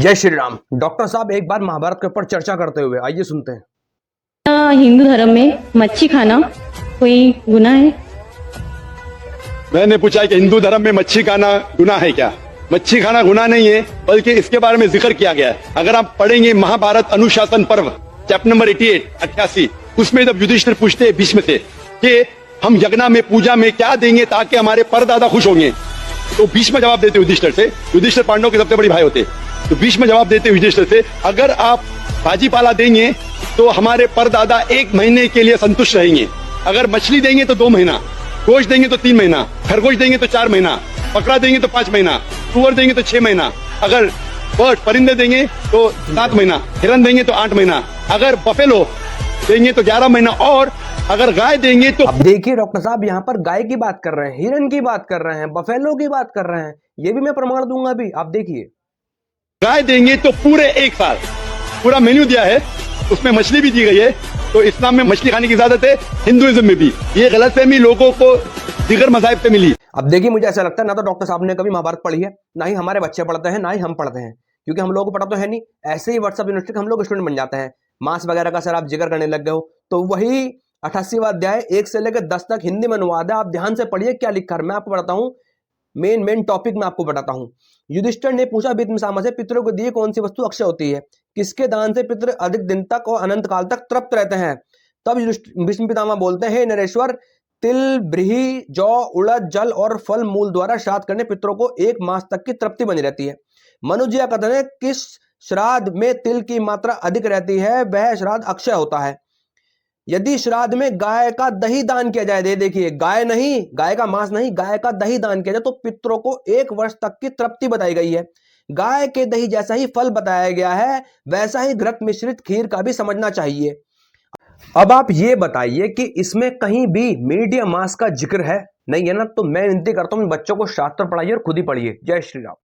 जय श्री राम। डॉक्टर साहब एक बार महाभारत के ऊपर चर्चा करते हुए आइए सुनते हैं। हिंदू धर्म में मच्छी खाना कोई गुनाह है? मैंने पूछा कि हिंदू धर्म में मच्छी खाना गुनाह है क्या? मच्छी खाना गुनाह नहीं है, बल्कि इसके बारे में जिक्र किया गया है। अगर आप पढ़ेंगे महाभारत अनुशासन पर्व चैप्टर नंबर 88, उसमें जब युधिष्ठिर पूछते हैं भीष्म से कि हम यज्ञ में पूजा में क्या देंगे ताकि हमारे परदादा खुश होंगे, तो भीष्म जवाब देते युधिष्ठिर से। युधिष्ठिर पांडवों के सबसे बड़ी भाई होते, तो भीष्म जवाब देते युधिष्ठिर से, अगर आप भाजी पाला देंगे तो हमारे परदादा 1 महीने के लिए संतुष्ट रहेंगे। अगर मछली देंगे तो 2 महीना, गोश्त देंगे तो 3 महीना, खरगोश देंगे तो 4 महीना, बकरा देंगे तो 5 महीना, सुअर देंगे तो 6 महीना, अगर बर्ड परिंदे देंगे तो 7 महीना, हिरन देंगे तो 8 महीना, अगर बफेलो देंगे तो 11 महीना, और अगर गाय देंगे तो। अब देखिए डॉक्टर साहब यहाँ पर गाय की बात कर रहे हैं, हिरन की बात कर रहे हैं, बफेलो की बात कर रहे हैं। ये भी मैं प्रमाण दूंगा अभी, आप देखिए। गाय देंगे तो पूरे 1 साल पूरा मेन्यू दिया है, उसमें मछली भी दी गई है। तो इस्लाम में मछली खाने की इजाजत है, हिंदुइज्म में भी। ये गलतफहमी लोगों को दिगर मज़ाहिब से मिली। अब देखिए, मुझे ऐसा लगता है ना तो डॉक्टर साहब ने कभी महाभारत पढ़ी है, ना ही हमारे बच्चे पढ़ते हैं, ना ही हम पढ़ते हैं, क्योंकि हम लोगों को पता तो है नहीं। ऐसे ही व्हाट्सएप यूनिवर्सिटी हम लोग स्टूडेंट बन जाते हैं। मांस वगैरह का सर आप जिक्र करने लग गए हो, तो वही 88वां अध्याय 1 से लेकर 10 तक हिंदी में अनुवाद है। आप ध्यान से पढ़िए क्या लिखा है। मैं आपको बताता हूँ, मेन टॉपिक मैं आपको बताता हूँ। युधिष्ठिर ने पूछा भीष्म से, पितरों को दिए कौन सी वस्तु अक्षय होती है? किसके दान से पितर अधिक दिन तक और अनंत काल तक तृप्त रहते हैं? तब भीष्म पितामह बोलते हैं, हे नरेश्वर, तिल, ब्रीही, जौ, उड़द, जल और फल मूल द्वारा श्राद्ध करने पितरों को 1 मास तक की तृप्ति बनी रहती है। मनुज या कथन है, किस श्राद्ध में तिल की मात्रा अधिक रहती है वह श्राद्ध अक्षय होता है। यदि श्राद्ध में गाय का दही दान किया जाए, देखिए गाय नहीं, गाय का मांस नहीं, गाय का दही दान किया जाए तो पितरों को 1 वर्ष तक की तृप्ति बताई गई है। गाय के दही जैसा ही फल बताया गया है, वैसा ही घृत मिश्रित खीर का भी समझना चाहिए। अब आप ये बताइए कि इसमें कहीं भी मीट या मांस का जिक्र है? नहीं है ना? तो मैं विनती करता हूं बच्चों को शास्त्र पढ़ाइए और खुद ही पढ़िए। जय श्री राम।